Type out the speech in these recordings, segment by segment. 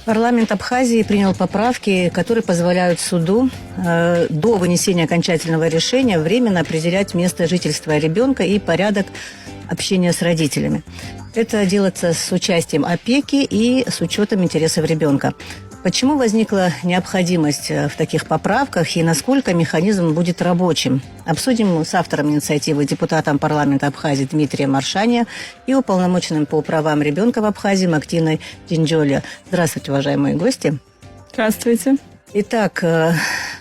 Парламент Абхазии принял поправки, которые позволяют суду до вынесения окончательного решения временно определять место жительства ребенка и порядок общения с родителями. Это делается с участием опеки и с учетом интересов ребенка. Почему возникла необходимость в таких поправках и насколько механизм будет рабочим? Обсудим с автором инициативы, депутатом парламента Абхазии Дмитрием Маршания и уполномоченным по правам ребенка в Абхазии Мактиной Динджоле. Здравствуйте, уважаемые гости. Здравствуйте. Итак,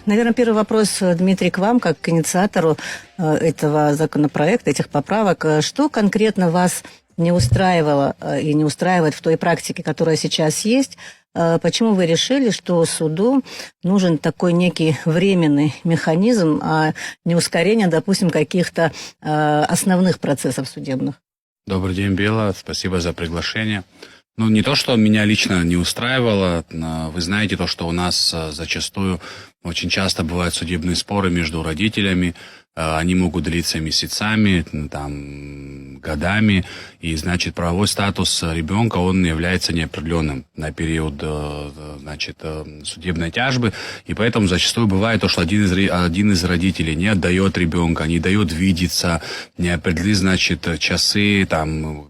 наверное, первый вопрос, Дмитрий, к вам, как к инициатору этого законопроекта, этих поправок. Что конкретно вас не устраивало и не устраивает в той практике, которая сейчас есть? Почему вы решили, что суду нужен такой некий временный механизм, а не ускорение, допустим, каких-то основных процессов судебных? Добрый день, Бела. Спасибо за приглашение. Не то, что меня лично не устраивало. Вы знаете то, что у нас зачастую очень часто бывают судебные споры между родителями. Они могут длиться месяцами, годами. И, правовой статус ребенка, он является неопределенным на период, судебной тяжбы. И поэтому зачастую бывает то, что один из родителей не отдает ребенка, не дает видеться, не определит, часы,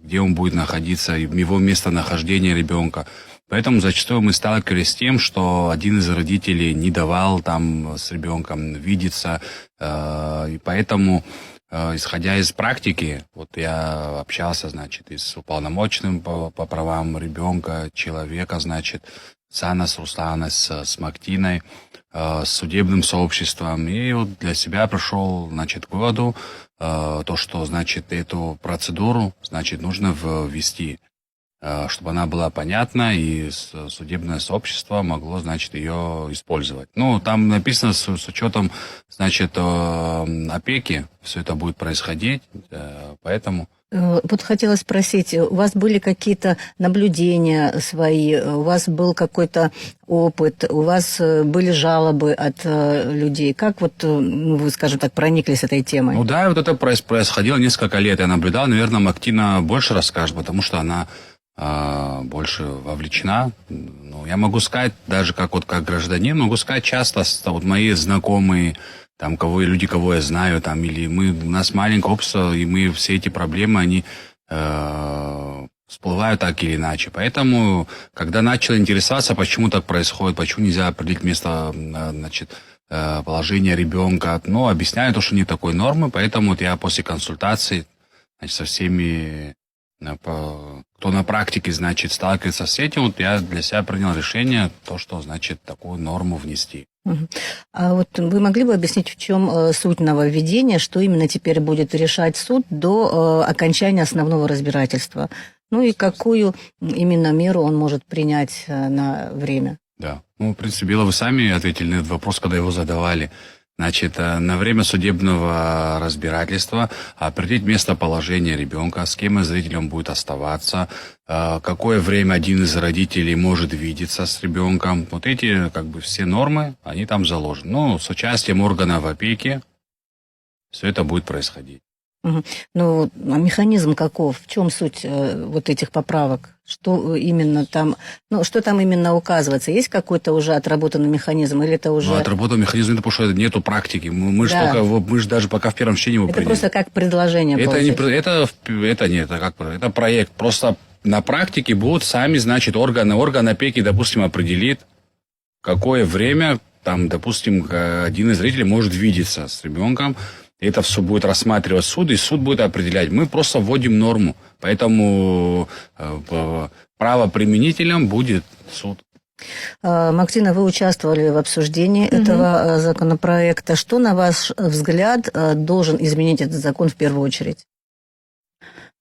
где он будет находиться, его местонахождение ребенка. Поэтому зачастую мы сталкивались с тем, что один из родителей не давал с ребенком видеться, и поэтому, исходя из практики, я общался, и с уполномоченным по правам ребенка, человека, Санас Русланас, с Мактиной, с судебным сообществом, и для себя пришел, к выводу, то, что, эту процедуру, нужно ввести, чтобы она была понятна, и судебное сообщество могло, ее использовать. Там написано с учетом, опеки, все это будет происходить, поэтому... Хотела спросить, у вас были какие-то наблюдения свои, у вас был какой-то опыт, у вас были жалобы от людей? Как вы, скажем так, прониклись этой темой? Да, это происходило несколько лет. Я наблюдал, наверное, Мактина больше расскажет, потому что она больше вовлечена. Я могу сказать, даже как гражданин, могу сказать часто, мои знакомые, люди, кого я знаю, или у нас маленькое общество, и мы все эти проблемы, они всплывают так или иначе. Поэтому, когда начал интересоваться, почему так происходит, почему нельзя определить место, положение ребенка, объясняю то, что нет такой нормы, поэтому я после консультации, со всеми, кто на практике, сталкивается с этим, я для себя принял решение, то, что, такую норму внести. А вы могли бы объяснить, в чем суть нововведения, что именно теперь будет решать суд до окончания основного разбирательства? И какую именно меру он может принять на время? Да. В принципе, Бела, вы сами ответили на этот вопрос, когда его задавали. На время судебного разбирательства определить местоположение ребенка, с кем из зрителей он будет оставаться, какое время один из родителей может видеться с ребенком. Эти, все нормы, они там заложены. С участием органов опеки все это будет происходить. А механизм каков? В чем суть этих поправок? Что именно там, что там именно указывается? Есть какой-то уже отработанный механизм или это уже... Отработанный механизм, потому что нету практики. Мы же даже пока в первом чтении его приняли. Это просто как предложение получается. Это проект. Просто на практике будут сами, орган опеки, допустим, определит, какое время, допустим, один из зрителей может видеться с ребенком. Это все будет рассматривать суд, и суд будет определять. Мы просто вводим норму, поэтому правоприменителем будет суд. Мактина, вы участвовали в обсуждении этого законопроекта. Что, на ваш взгляд, должен изменить этот закон в первую очередь?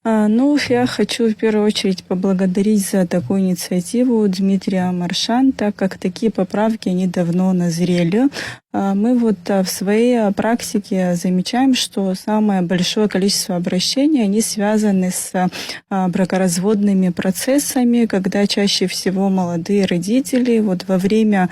Я хочу в первую очередь поблагодарить за такую инициативу Дмитрия Маршан, так как такие поправки, они давно назрели. Мы вот в своей практике замечаем, что самое большое количество обращений, они связаны с бракоразводными процессами, когда чаще всего молодые родители вот во время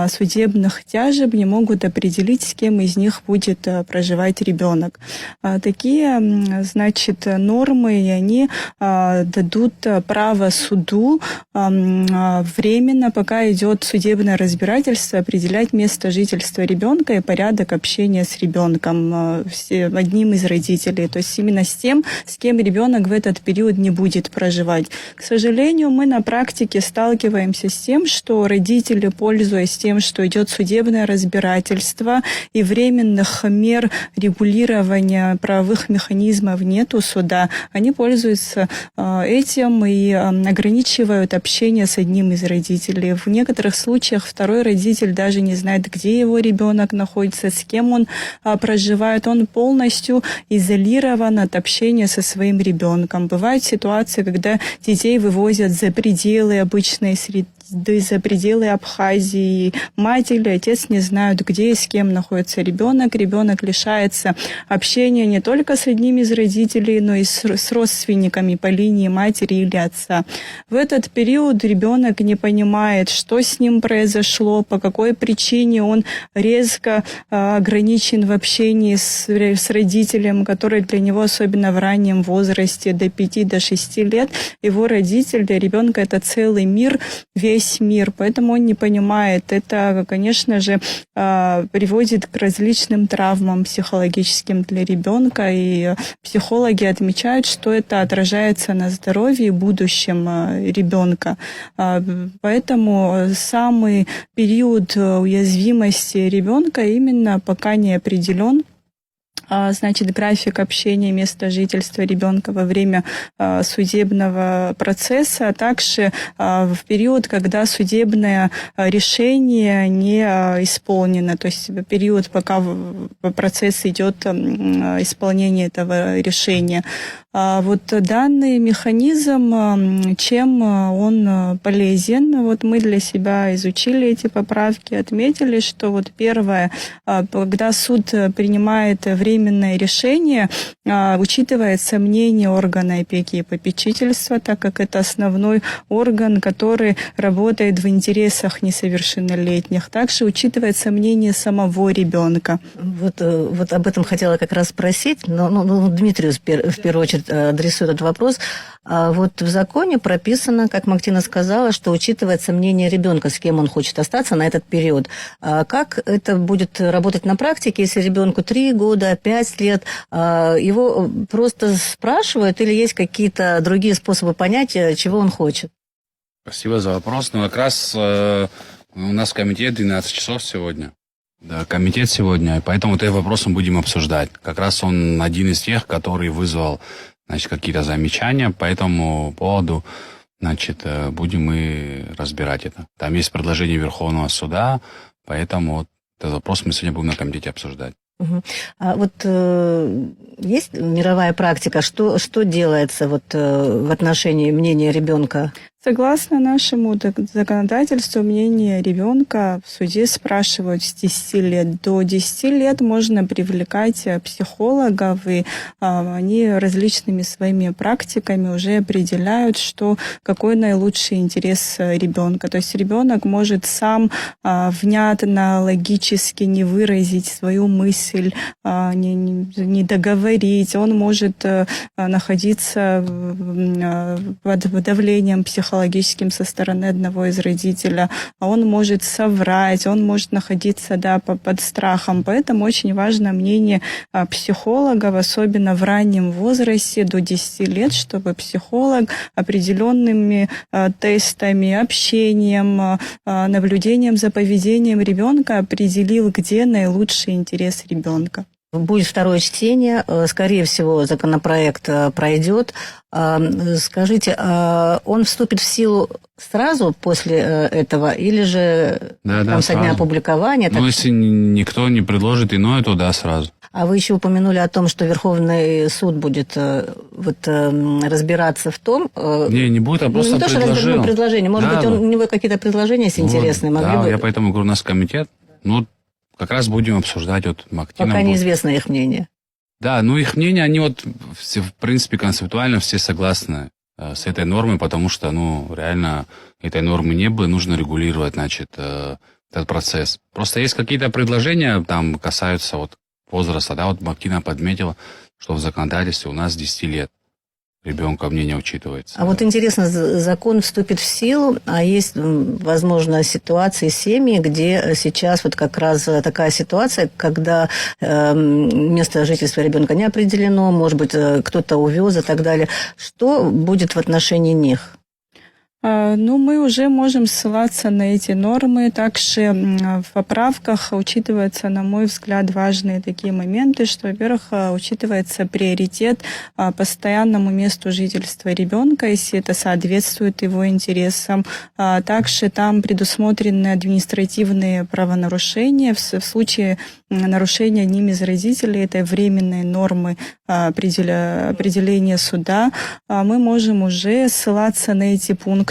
судебных тяжеб не могут определить, с кем из них будет проживать ребенок. Такие, значит, нормы, и они дадут право суду временно, пока идет судебное разбирательство, определять место жительства ребенка и порядок общения с ребенком одним из родителей, то есть именно с тем, с кем ребенок в этот период не будет проживать. К сожалению, мы на практике сталкиваемся с тем, что родители, пользуясь тем, что идет судебное разбирательство и временных мер регулирования правовых механизмов нет у суда, они пользуются этим и ограничивают общение с одним из родителей. В некоторых случаях второй родитель даже не знает, где его ребенок находится, с кем он проживает. Он полностью изолирован от общения со своим ребенком. Бывают ситуации, когда детей вывозят за пределы обычной среды, за пределы Абхазии. Мать или отец не знают, где и с кем находится ребенок. Ребенок лишается общения не только с одним из родителей, но и с родственниками по линии матери или отца. В этот период ребенок не понимает, что с ним произошло, по какой причине он резко ограничен в общении с родителем, который для него, особенно в раннем возрасте, до 5-6 лет, его родитель для ребенка это целый мир, весь мир, поэтому он не понимает. Это, конечно же, приводит к различным травмам психологическим для ребенка, и психологи отмечают, что это отражается на здоровье и будущем ребенка. Поэтому самый период уязвимости ребенка именно пока не определен. Значит, график общения, место жительства ребенка во время судебного процесса, а также в период, когда судебное решение не исполнено, то есть период, пока процесс идет исполнение этого решения. Вот данный механизм, чем он полезен? Вот мы для себя изучили эти поправки, отметили, что вот первое, когда суд принимает временное решение, учитывается мнение органа опеки и попечительства, так как это основной орган, который работает в интересах несовершеннолетних. Также учитывается мнение самого ребенка. Вот об этом хотела как раз спросить, но Дмитрию в первую очередь адресую этот вопрос. Вот в законе прописано, как Мактина сказала, что учитывается мнение ребенка, с кем он хочет остаться на этот период. Как это будет работать на практике, если ребенку 3 года, 5 лет, его просто спрашивают или есть какие-то другие способы понять, чего он хочет? Спасибо за вопрос. Ну, как раз у нас комитет 12 часов сегодня. Да, комитет сегодня, и поэтому этот вопрос мы будем обсуждать. Как раз он один из тех, который вызвал, значит, какие-то замечания по этому поводу. Значит, будем мы разбирать это. Там есть предложение Верховного суда, поэтому вот этот вопрос мы сегодня будем на комитете обсуждать. Угу. А вот есть мировая практика, что делается вот в отношении мнения ребенка? Согласно нашему законодательству, мнение ребенка в суде спрашивают с 10 лет. До 10 лет можно привлекать психологов, и они различными своими практиками уже определяют, какой наилучший интерес ребенка. То есть ребенок может сам внятно, логически не выразить свою мысль, не договорить. Он может находиться под давлением психологическим со стороны одного из родителей, а он может соврать, он может находиться под страхом. Поэтому очень важно мнение психологов, особенно в раннем возрасте, до 10 лет, чтобы психолог определенными тестами, общением, наблюдением за поведением ребенка определил, где наилучший интерес ребенка. Будет второе чтение, скорее всего, законопроект пройдет. Скажите, он вступит в силу сразу после этого или же со дня опубликования? Ну, если никто не предложит иное, то да, сразу. А вы еще упомянули о том, что Верховный суд будет разбираться в том... Не будет, а просто предложил. Предложение. Может быть, у него какие-то предложения есть интересные. Я поэтому говорю, у нас комитет. как раз будем обсуждать вот Мактина. Пока неизвестно их мнение. Да, ну их мнение, они вот все, в принципе, концептуально все согласны с этой нормой, потому что, ну, реально этой нормы не было, нужно регулировать, значит, этот процесс. Просто есть какие-то предложения, там, касаются вот возраста, да, вот Мактина подметила, что в законодательстве у нас 10 лет ребенка мнение учитывается. А вот интересно, закон вступит в силу, а есть, возможно, ситуации, семьи, где сейчас вот как раз такая ситуация, когда место жительства ребенка не определено, может быть, кто-то увез и так далее. Что будет в отношении них? Ну, мы уже можем ссылаться на эти нормы. Также в поправках учитываются, на мой взгляд, важные такие моменты, что, во-первых, учитывается приоритет постоянному месту жительства ребенка, если это соответствует его интересам. Также там предусмотрены административные правонарушения. В случае нарушения одним из родителей этой временной нормы определения суда, мы можем уже ссылаться на эти пункты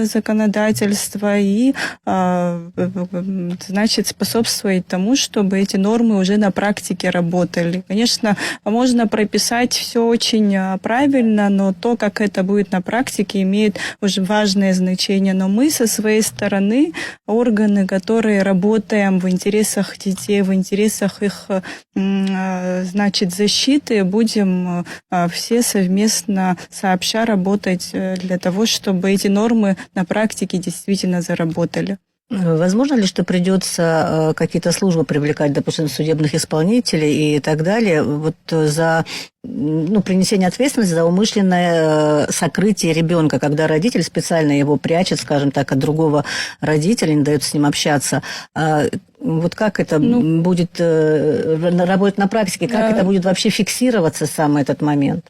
законодательства и, значит, способствовать тому, чтобы эти нормы уже на практике работали. Конечно, можно прописать все очень правильно, но то, как это будет на практике, имеет уже важное значение. Но мы со своей стороны, органы, которые работаем в интересах детей, в интересах их, значит, защиты, будем все совместно сообща работать для того, чтобы эти нормы на практике действительно заработали. Возможно ли, что придется какие-то службы привлекать, допустим, судебных исполнителей и так далее, вот за принесение ответственности за умышленное сокрытие ребенка, когда родитель специально его прячет, скажем так, от другого родителя, не дает с ним общаться. Вот как это будет работать на практике, как это будет вообще фиксироваться, сам этот момент?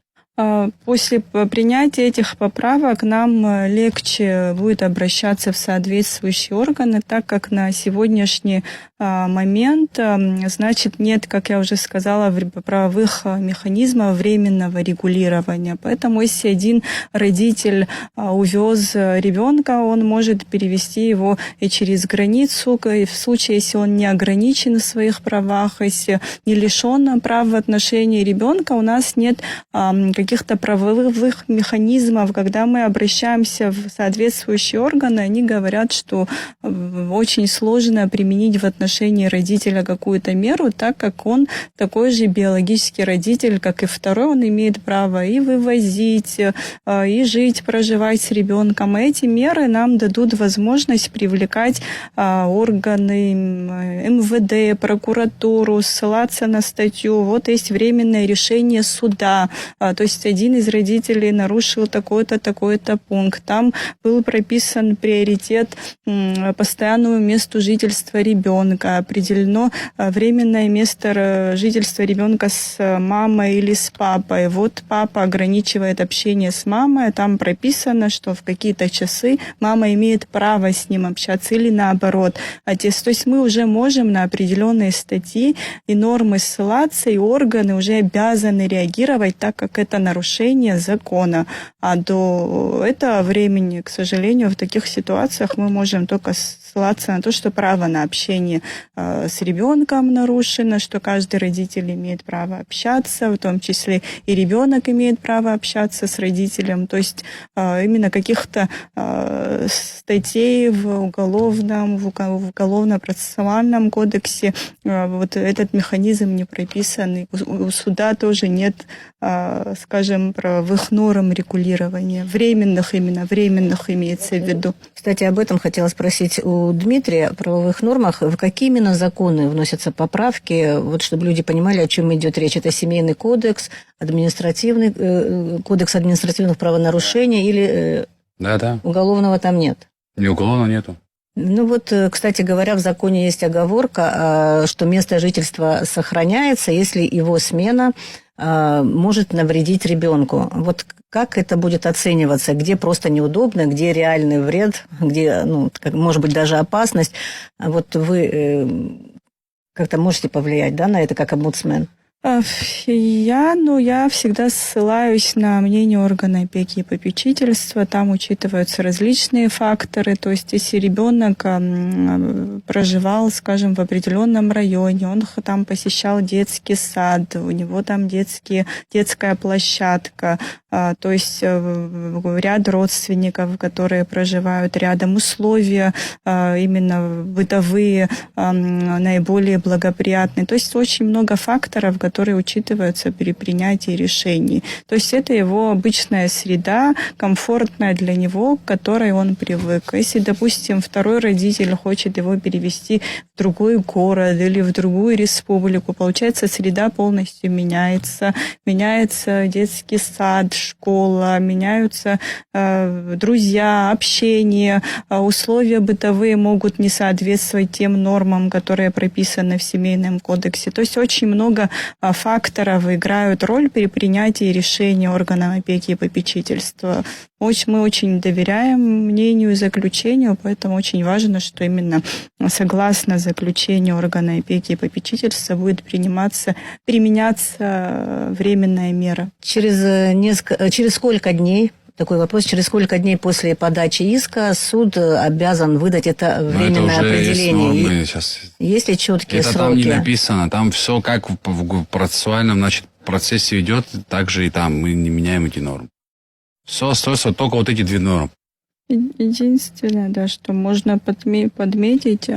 После принятия этих поправок нам легче будет обращаться в соответствующие органы, так как на сегодняшний момент, значит, нет, как я уже сказала, правовых механизмов временного регулирования. Поэтому если один родитель увез ребенка, он может перевести его и через границу, и в случае, если он не ограничен в своих правах, если не лишен прав в отношении ребенка, у нас нет каких-то правовых механизмов. Когда мы обращаемся в соответствующие органы, они говорят, что очень сложно применить в отношении родителя какую-то меру, так как он такой же биологический родитель, как и второй, он имеет право и вывозить, и жить, проживать с ребенком. И эти меры нам дадут возможность привлекать органы МВД, прокуратуру, ссылаться на статью. Вот есть временное решение суда. То есть один из родителей нарушил такой-то, такой-то пункт. Там был прописан приоритет постоянному месту жительства ребенка. Определено временное место жительства ребенка с мамой или с папой. Вот папа ограничивает общение с мамой. Там прописано, что в какие-то часы мама имеет право с ним общаться или наоборот. То есть мы уже можем на определенные статьи и нормы ссылаться, и органы уже обязаны реагировать так, как это нарушение закона. А до этого времени, к сожалению, в таких ситуациях мы можем только ссылаться на то, что право на общение с ребенком нарушено, что каждый родитель имеет право общаться, в том числе и ребенок имеет право общаться с родителем. То есть именно каких-то статей в уголовно-процессуальном кодексе вот этот механизм не прописан. И у суда тоже нет, скажем, правовых норм регулирования. Временных имеется в виду. Кстати, об этом хотела спросить у Дмитрия, о правовых нормах. В какие именно законы вносятся поправки, вот чтобы люди понимали, о чем идет речь? Это семейный кодекс, административный кодекс административных правонарушений или уголовного там нет? Не, уголовного нету. Ну вот, кстати говоря, в законе есть оговорка, что место жительства сохраняется, если его смена может навредить ребенку. Вот как это будет оцениваться? Где просто неудобно, где реальный вред, где, может быть, даже опасность? Вот вы как-то можете повлиять, да, на это как омбудсмен? Я всегда ссылаюсь на мнение органа опеки и попечительства. Там учитываются различные факторы. То есть, если ребенок проживал, скажем, в определенном районе, он там посещал детский сад, у него там детская площадка, то есть ряд родственников, которые проживают рядом, условия именно бытовые наиболее благоприятные. То есть очень много факторов, которые учитываются при принятии решений. То есть это его обычная среда, комфортная для него, к которой он привык. Если, допустим, второй родитель хочет его перевести в другой город или в другую республику, получается, среда полностью меняется. Меняется детский сад, школа, меняются друзья, общение, условия бытовые могут не соответствовать тем нормам, которые прописаны в Семейном кодексе. То есть очень много факторов играют роль при принятии решения органов опеки и попечительства. Мы очень доверяем мнению и заключению, поэтому очень важно, что именно согласно заключению органа опеки и попечительства будет применяться временная мера. Через сколько дней, такой вопрос, через сколько дней после подачи иска суд обязан выдать это временное определение? Есть ли четкие это сроки? Там не написано, там все как в процессуальном процессе идет, так же и там мы не меняем эти нормы. Все остается только вот эти две нормы. Единственное, да, что можно подметить,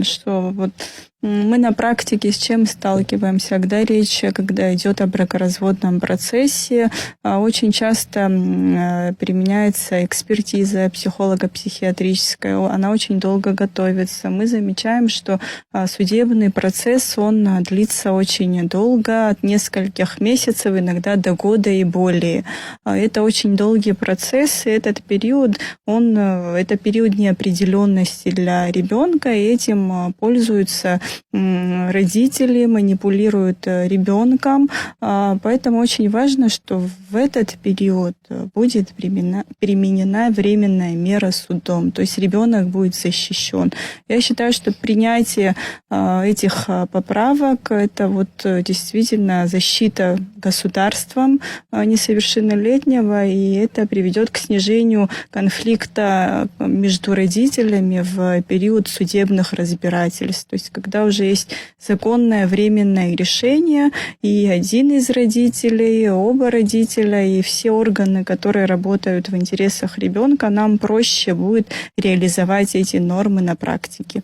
что вот мы на практике с чем сталкиваемся, когда идет о бракоразводном процессе, очень часто применяется экспертиза психолого-психиатрическая, она очень долго готовится. Мы замечаем, что судебный процесс, он длится очень долго, от нескольких месяцев, иногда до года и более. Это очень долгий процесс, и этот период, это период неопределенности для ребенка, и этим пользуются родители, манипулируют ребенком, поэтому очень важно, что в этот период будет применена временная мера судом, то есть ребенок будет защищен. Я считаю, что принятие этих поправок – это вот действительно защита государством несовершеннолетнего, и это приведет к снижению конфликта между родителями в период судебных разбирательств. То есть когда уже есть законное временное решение, и один из родителей, оба родителя, и все органы, которые работают в интересах ребенка, нам проще будет реализовать эти нормы на практике.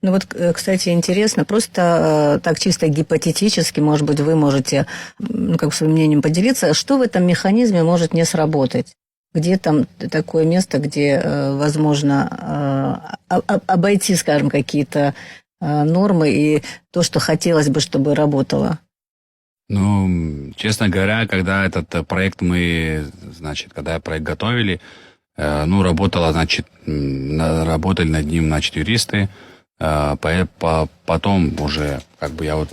Ну вот, кстати, интересно, просто так чисто гипотетически, может быть, вы можете своим мнением поделиться, что в этом механизме может не сработать? Где там такое место, где возможно обойти, скажем, какие-то нормы и то, что хотелось бы, чтобы работало? Ну, честно говоря, когда этот проект когда проект готовили, работали над ним, юристы, потом уже, я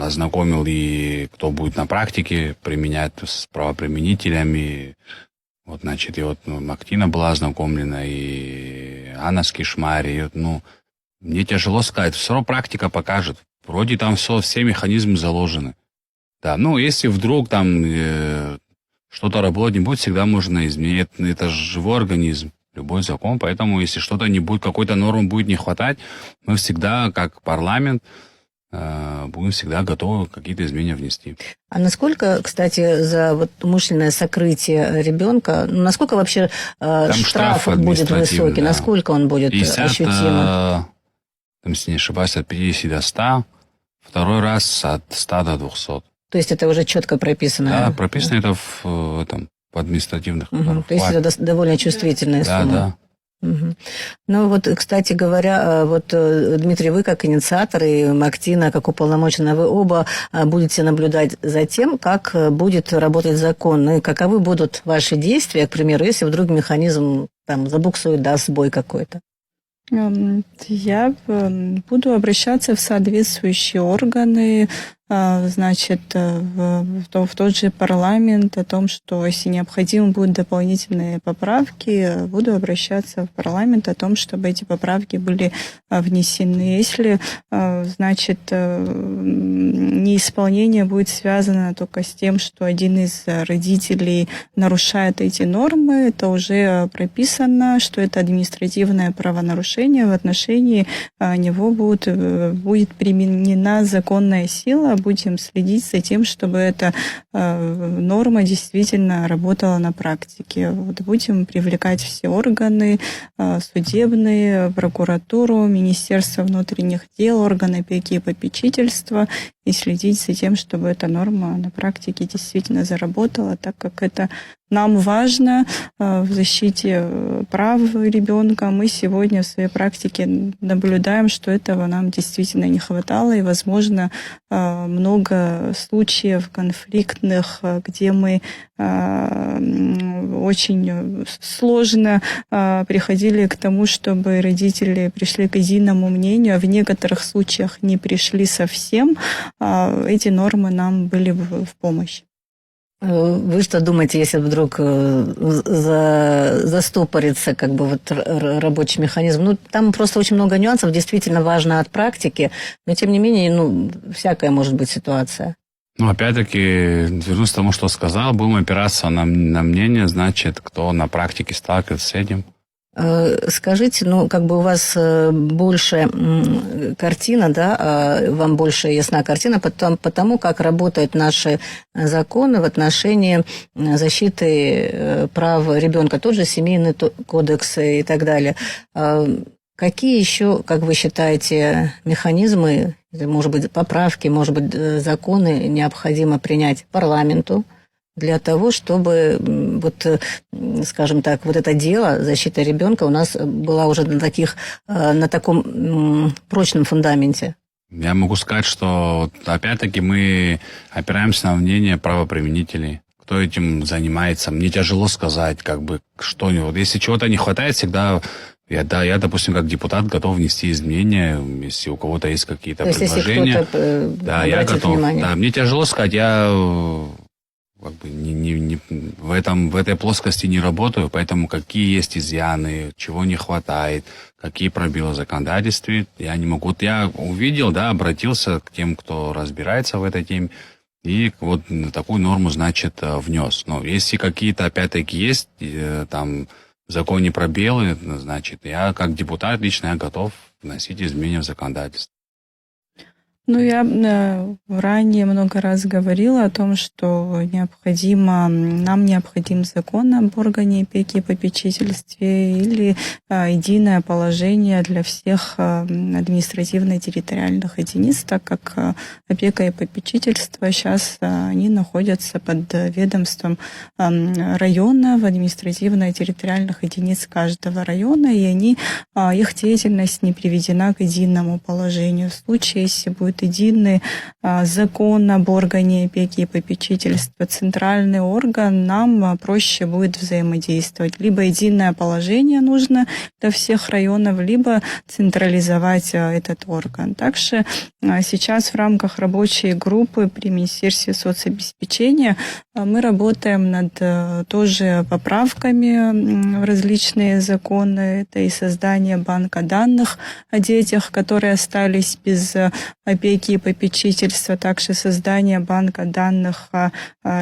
ознакомил и кто будет на практике применять с правоприменителями, Мактина была ознакомлена, и Анна Скишмари, мне тяжело сказать, все равно практика покажет, вроде там все механизмы заложены. Да, если вдруг там что-то работать не будет, всегда можно изменить. Это же живой организм, любой закон. Поэтому, если что-то не будет, какой-то нормы будет не хватать, мы всегда, как парламент, будем всегда готовы какие-то изменения внести. А насколько, кстати, за умышленное сокрытие ребенка, насколько вообще штраф будет высокий, да. Насколько он будет 50, ощутимым? Если не ошибаюсь, от 50 до 100, второй раз от 100 до 200. То есть это уже четко прописано? Да, прописано это в административных нормах. То есть это довольно чувствительная сумма? Да. Ну кстати говоря, Дмитрий, вы как инициатор и Мактина как уполномоченная, вы оба будете наблюдать за тем, как будет работать закон, и каковы будут ваши действия, к примеру, если вдруг механизм забуксует, даст сбой какой-то? Я буду обращаться в соответствующие органы, значит, в тот же парламент о том, что если необходимы будут дополнительные поправки, буду обращаться в парламент о том, чтобы эти поправки были внесены. Если, значит, неисполнение будет связано только с тем, что один из родителей нарушает эти нормы, это уже прописано, что это административное правонарушение, в отношении него будет применена законная сила, будем следить за тем, чтобы эта норма действительно работала на практике. Вот будем привлекать все органы судебные, прокуратуру, Министерство внутренних дел, органы опеки и попечительства и следить за тем, чтобы эта норма на практике действительно заработала, так как это нам важно в защите прав ребенка. Мы сегодня в своей практике наблюдаем, что этого нам действительно не хватало, и, возможно, много случаев конфликтных, где мы очень сложно приходили к тому, чтобы родители пришли к единому мнению, а в некоторых случаях не пришли совсем. Эти нормы нам были в помощь. Вы что думаете, если вдруг застопорится как бы вот рабочий механизм? Ну, там просто очень много нюансов, действительно важно от практики, но тем не менее, всякая может быть ситуация. Ну, опять-таки, вернусь к тому, что сказал, будем опираться на мнение, значит, кто на практике сталкивается с этим. Скажите, как бы у вас больше картина, да, вам больше ясна картина потому, как работают наши законы в отношении защиты прав ребенка, тот же семейный кодекс и так далее. Какие еще, как вы считаете, механизмы, может быть, поправки, может быть, законы необходимо принять парламенту для того, чтобы, скажем так, это дело защиты ребенка у нас была уже на таком прочном фундаменте? Я могу сказать, что, опять-таки, мы опираемся на мнение правоприменителей. Кто этим занимается? Мне тяжело сказать, что... Если чего-то не хватает, всегда... Я, допустим, как депутат готов внести изменения, если у кого-то есть какие-то предложения. Если кто-то да, я готов. Внимание. Да, мне тяжело сказать, я в этой плоскости не работаю, поэтому какие есть изъяны, чего не хватает, какие пробелы в законодательстве, я не могу. Я увидел, обратился к тем, кто разбирается в этой теме, и такую норму, значит, внес. Но если какие-то, опять-таки, есть там в законе пробелы, значит, я как депутат лично готов вносить изменения в законодательство. Я ранее много раз говорила о том, что нам необходим закон об органе опеки и попечительстве или единое положение для всех административно-территориальных единиц, так как опека и попечительство сейчас они находятся под ведомством района, в административно-территориальных единиц каждого района, и их деятельность не приведена к единому положению. В случае, если будет единый закон об органе опеки и попечительства, центральный орган, нам проще будет взаимодействовать. Либо единое положение нужно для всех районов, либо централизовать этот орган. Также сейчас в рамках рабочей группы при Министерстве соцобеспечения мы работаем над тоже поправками в различные законы. Это и создание банка данных о детях, которые остались без опеки и попечительства, также создание банка данных о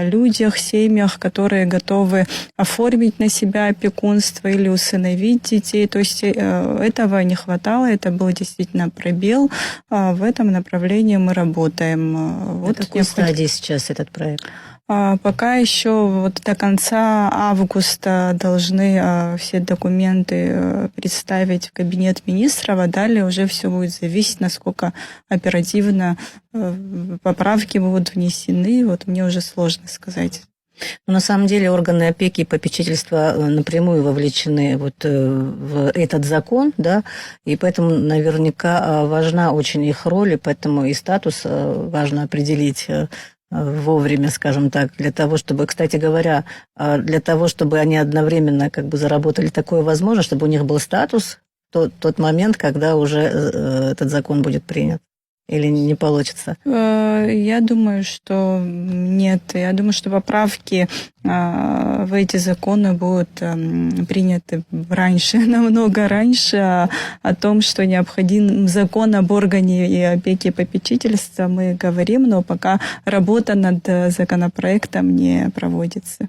людях, семьях, которые готовы оформить на себя опекунство или усыновить детей. То есть этого не хватало, это был действительно пробел. В этом направлении мы работаем. В какой стадии сейчас этот проект? Пока еще до конца августа должны все документы представить в кабинет министров, а далее уже все будет зависеть, насколько оперативно поправки будут внесены. Мне уже сложно сказать. Но на самом деле органы опеки и попечительства напрямую вовлечены в этот закон, да, и поэтому наверняка важна очень их роль, и поэтому и статус важно определить вовремя, скажем так, для того, чтобы, кстати говоря, для того, чтобы они одновременно заработали такое возможность, чтобы у них был статус в тот момент, когда уже этот закон будет принят. Или не получится? Я думаю, что нет. Я думаю, что поправки в эти законы будут приняты раньше, намного раньше. О том, что необходим закон об органе и опеки и попечительства, мы говорим, но пока работа над законопроектом не проводится.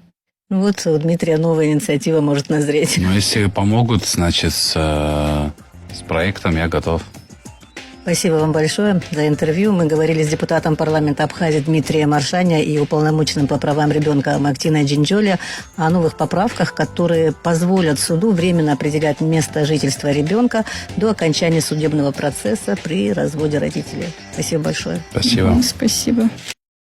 Ну вот у Дмитрия новая инициатива может назреть. Но если помогут, значит, с проектом я готов. Спасибо вам большое за интервью. Мы говорили с депутатом парламента Абхазии Дмитрием Аршаня и уполномоченным по правам ребенка Мактиной Джинджоли о новых поправках, которые позволят суду временно определять место жительства ребенка до окончания судебного процесса при разводе родителей. Спасибо большое. Спасибо. Спасибо.